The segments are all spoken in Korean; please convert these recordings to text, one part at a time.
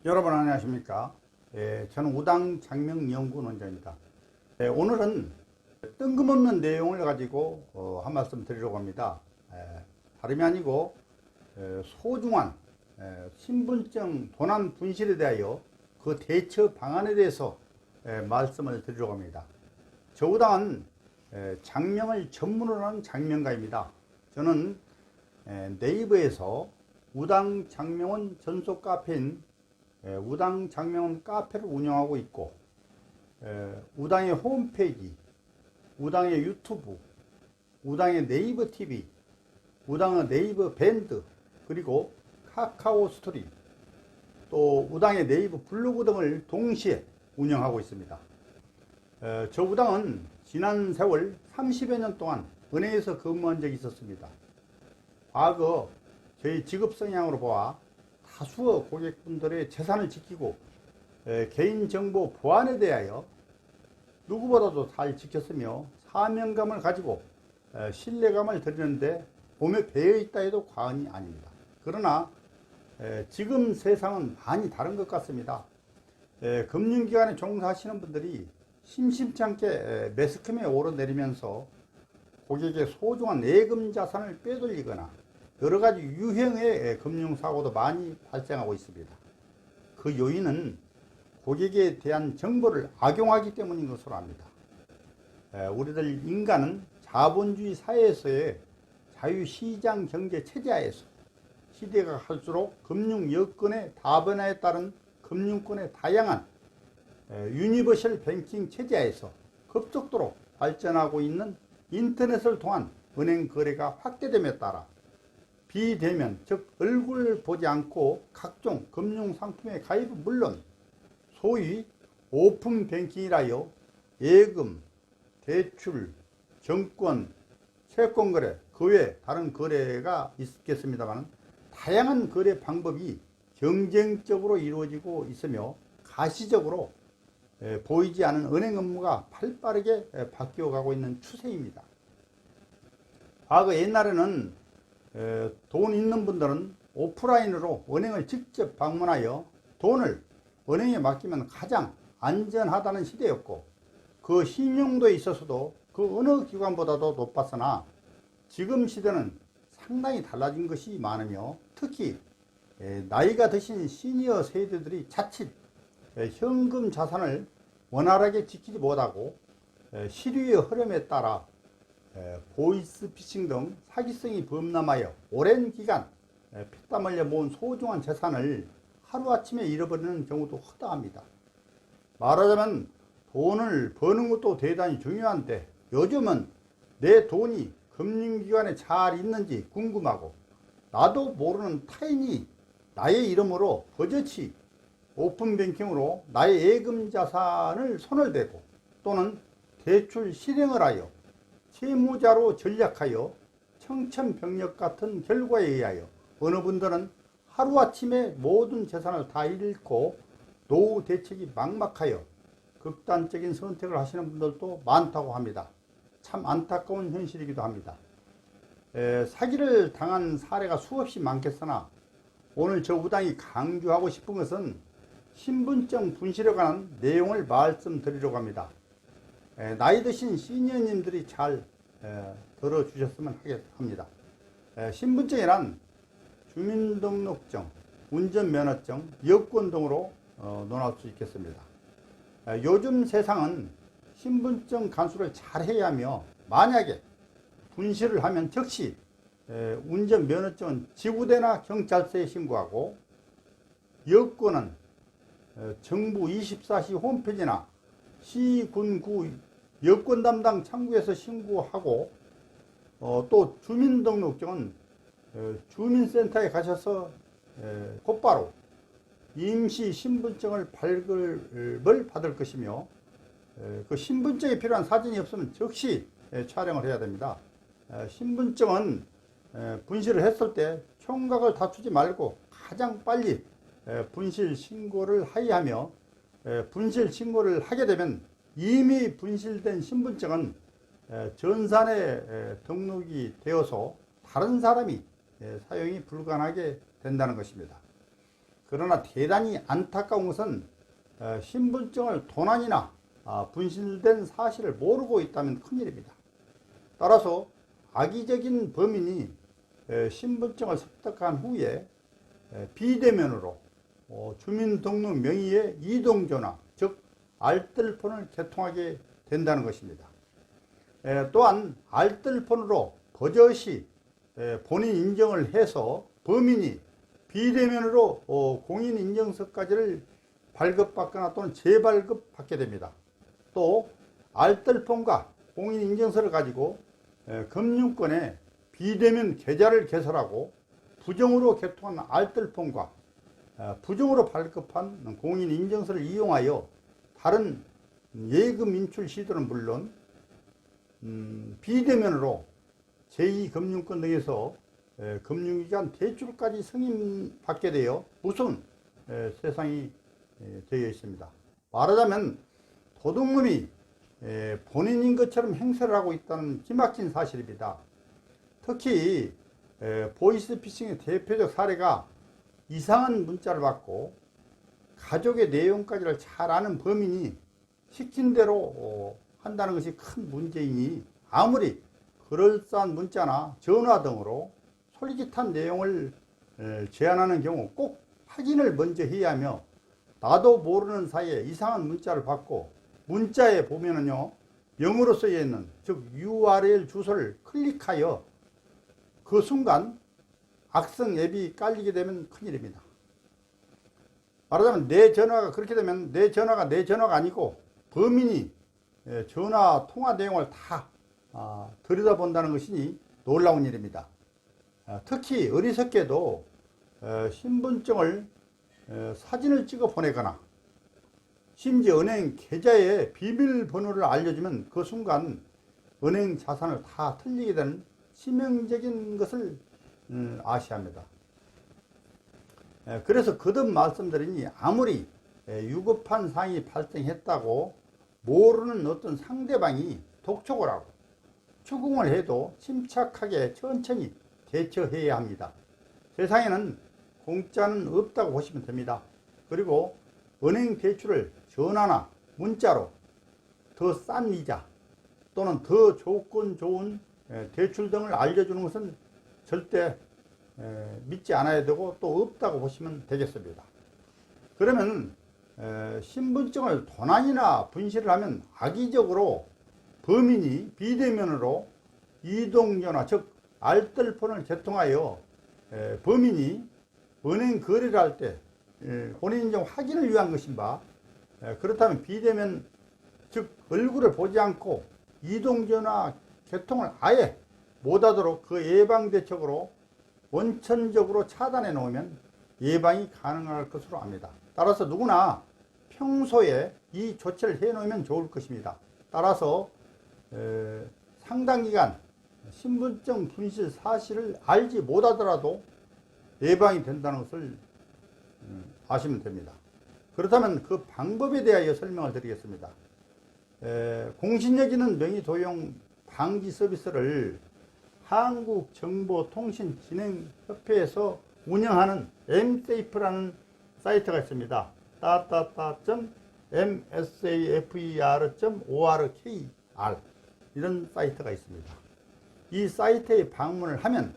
여러분 안녕하십니까? 저는 우당장명연구원장입니다. 오늘은 뜬금없는 내용을 가지고 한 말씀 드리려고 합니다. 다름이 아니고 소중한 신분증 도난 분실에 대하여 그 대처 방안에 대해서 말씀을 드리려고 합니다. 저 우당은 장명을 전문으로 하는 장명가입니다. 저는 네이버에서 우당장명원 전속 카페인 우당장명원 카페를 운영하고 있고, 우당의 홈페이지, 우당의 유튜브, 우당의 네이버 TV, 우당의 네이버 밴드, 그리고 카카오 스토리, 또 우당의 네이버 블로그 등을 동시에 운영하고 있습니다. 저 우당은 지난 세월 30여 년 동안 은행에서 근무한 적이 있었습니다. 과거 저희 직업 성향으로 보아 다수의 고객분들의 재산을 지키고 개인정보 보안에 대하여 누구보다도 잘 지켰으며 사명감을 가지고 신뢰감을 드리는데 몸에 배어 있다 해도 과언이 아닙니다. 그러나 지금 세상은 많이 다른 것 같습니다. 금융기관에 종사하시는 분들이 심심치 않게 매스컴에 오르내리면서 고객의 소중한 예금 자산을 빼돌리거나 여러가지 유형의 금융사고도 많이 발생하고 있습니다. 그 요인은 고객에 대한 정보를 악용하기 때문인 것으로 압니다. 우리들 인간은 자본주의 사회에서의 자유시장 경제 체제하에서 시대가 갈수록 금융 여건의 다변화에 따른 금융권의 다양한 유니버셜 뱅킹 체제하에서 급속도로 발전하고 있는 인터넷을 통한 은행 거래가 확대됨에 따라 비대면, 즉 얼굴을 보지 않고 각종 금융상품의 가입은 물론 소위 오픈 뱅킹이라여 예금, 대출, 정권, 채권거래, 그 외 다른 거래가 있겠습니다만 다양한 거래 방법이 경쟁적으로 이루어지고 있으며 가시적으로 보이지 않은 은행 업무가 발빠르게 바뀌어가고 있는 추세입니다. 과거 옛날에는 돈 있는 분들은 오프라인으로 은행을 직접 방문하여 돈을 은행에 맡기면 가장 안전하다는 시대였고, 그 신용도에 있어서도 그 어느 기관보다도 높았으나 지금 시대는 상당히 달라진 것이 많으며, 특히 나이가 드신 시니어 세대들이 자칫 현금 자산을 원활하게 지키지 못하고 시류의 흐름에 따라 보이스피싱 등 사기성이 범람하여 오랜 기간 피땀 흘려 모은 소중한 재산을 하루아침에 잃어버리는 경우도 허다합니다. 말하자면 돈을 버는 것도 대단히 중요한데 요즘은 내 돈이 금융기관에 잘 있는지 궁금하고 나도 모르는 타인이 나의 이름으로 버젓이 오픈뱅킹으로 나의 예금 자산을 손을 대고 또는 대출 실행을 하여 채무자로 전략하여 청천벽력 같은 결과에 의하여 어느 분들은 하루아침에 모든 재산을 다 잃고 노후 대책이 막막하여 극단적인 선택을 하시는 분들도 많다고 합니다. 참 안타까운 현실이기도 합니다. 사기를 당한 사례가 수없이 많겠으나 오늘 저 우당이 강조하고 싶은 것은 신분증 분실에 관한 내용을 말씀드리려고 합니다. 나이 드신 시니어님들이 잘 들어주셨으면 합니다. 신분증이란 주민등록증, 운전면허증, 여권 등으로 논할 수 있겠습니다. 요즘 세상은 신분증 간수를 잘 해야 하며 만약에 분실을 하면 즉시 운전면허증은 지구대나 경찰서에 신고하고 여권은 정부 24시 홈페이지나 시, 군, 구 여권 담당 창구에서 신고하고 또 주민등록증은 주민센터에 가셔서 곧바로 임시 신분증을 발급을 받을 것이며 그 신분증에 필요한 사진이 없으면 즉시 촬영을 해야 됩니다. 신분증은 분실을 했을 때 총각을 다투지 말고 가장 빨리 분실 신고를 하여하며 분실 신고를 하게 되면 이미 분실된 신분증은 전산에 등록이 되어서 다른 사람이 사용이 불가능하게 된다는 것입니다. 그러나 대단히 안타까운 것은 신분증을 도난이나 분실된 사실을 모르고 있다면 큰일입니다. 따라서 악의적인 범인이 신분증을 습득한 후에 비대면으로 주민등록 명의의 이동전화, 즉 알뜰폰을 개통하게 된다는 것입니다. 또한 알뜰폰으로 버젓이 본인 인정을 해서 범인이 비대면으로 공인인증서까지를 발급받거나 또는 재발급받게 됩니다. 또 알뜰폰과 공인인증서를 가지고 금융권에 비대면 계좌를 개설하고 부정으로 개통한 알뜰폰과 부정으로 발급한 공인인증서를 이용하여 다른 예금 인출 시도는 물론 비대면으로 제2금융권 등에서 금융기관 대출까지 승인받게 되어 무서운 세상이 되어 있습니다. 말하자면 도둑놈이 본인인 것처럼 행세를 하고 있다는 기막힌 사실입니다. 특히 보이스피싱의 대표적 사례가 이상한 문자를 받고 가족의 내용까지를 잘 아는 범인이 시킨 대로 한다는 것이 큰 문제이니 아무리 그럴싸한 문자나 전화 등으로 솔깃한 내용을 제안하는 경우 꼭 확인을 먼저 해야 하며, 나도 모르는 사이에 이상한 문자를 받고 문자에 보면은요 영어로 쓰여 있는 즉 URL 주소를 클릭하여 그 순간 악성 앱이 깔리게 되면 큰일입니다. 말하자면 내 전화가 그렇게 되면 내 전화가 아니고 범인이 전화 통화 내용을 다 들여다본다는 것이니 놀라운 일입니다. 특히 어리석게도 신분증을 사진을 찍어 보내거나 심지어 은행 계좌의 비밀번호를 알려주면 그 순간 은행 자산을 다 틀리게 되는 치명적인 것을 아셔야 합니다. 그래서 거듭 말씀드리니 아무리 위급한 상황이 발생했다고 모르는 어떤 상대방이 독촉을 하고 추궁을 해도 침착하게 천천히 대처해야 합니다. 세상에는 공짜는 없다고 보시면 됩니다. 그리고 은행 대출을 전화나 문자로 더 싼 이자 또는 더 조건 좋은 대출 등을 알려주는 것은 절대 믿지 않아야 되고 또 없다고 보시면 되겠습니다. 그러면 신분증을 도난이나 분실을 하면 악의적으로 범인이 비대면으로 이동전화 즉 알뜰폰을 개통하여 범인이 은행 거래를 할 때 본인 인증 확인을 위한 것인가, 그렇다면 비대면 즉 얼굴을 보지 않고 이동전화 개통을 아예 못하도록 그 예방대책으로 원천적으로 차단해 놓으면 예방이 가능할 것으로 압니다. 따라서 누구나 평소에 이 조치를 해 놓으면 좋을 것입니다. 따라서 상당 기간 신분증 분실 사실을 알지 못하더라도 예방이 된다는 것을 아시면 됩니다. 그렇다면 그 방법에 대하여 설명을 드리겠습니다. 공신력 있는 명의 도용 방지 서비스를 한국정보통신진흥협회에서 운영하는 msafe라는 사이트가 있습니다. msafer.org.kr 이런 사이트가 있습니다. 이 사이트에 방문을 하면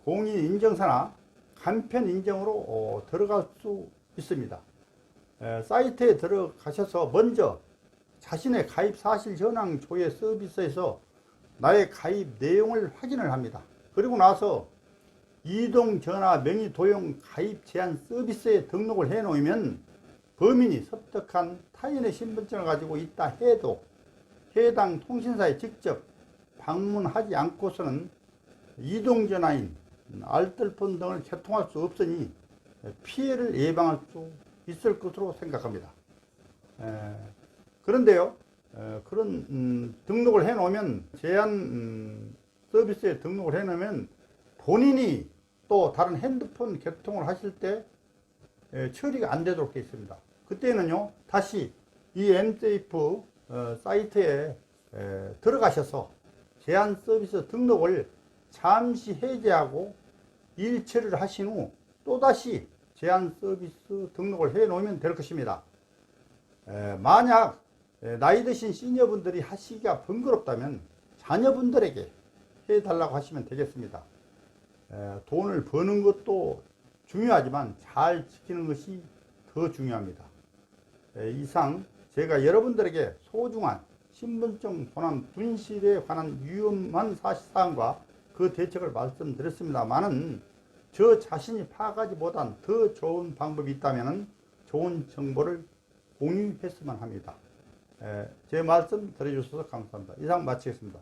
공인인증서나 간편인증으로 들어갈 수 있습니다. 사이트에 들어가셔서 먼저 자신의 가입 사실 전환 조회 서비스에서 나의 가입 내용을 확인을 합니다. 그리고 나서 이동전화 명의 도용 가입 제한 서비스에 등록을 해 놓으면 범인이 습득한 타인의 신분증을 가지고 있다 해도 해당 통신사에 직접 방문하지 않고서는 이동전화인 알뜰폰 등을 개통할 수 없으니 피해를 예방할 수 있을 것으로 생각합니다. 그런데요, 그런 등록을 해 놓으면 제한 서비스에 등록을 해 놓으면 본인이 또 다른 핸드폰 개통을 하실 때 처리가 안 되도록 되어 있습니다. 그때는요 다시 이 msafe 사이트에 들어가셔서 제한 서비스 등록을 잠시 해제하고 일 처리를 하신 후 또다시 제한 서비스 등록을 해 놓으면 될 것입니다. 만약 나이 드신 시니어분들이 하시기가 번거롭다면 자녀분들에게 해달라고 하시면 되겠습니다. 돈을 버는 것도 중요하지만 잘 지키는 것이 더 중요합니다. 이상 제가 여러분들에게 소중한 신분증 도난 분실에 관한 위험한 사실사항과 그 대책을 말씀드렸습니다만은 저 자신이 파악하지보단 더 좋은 방법이 있다면 좋은 정보를 공유했으면 합니다. 제 말씀 들어주셔서 감사합니다. 이상 마치겠습니다.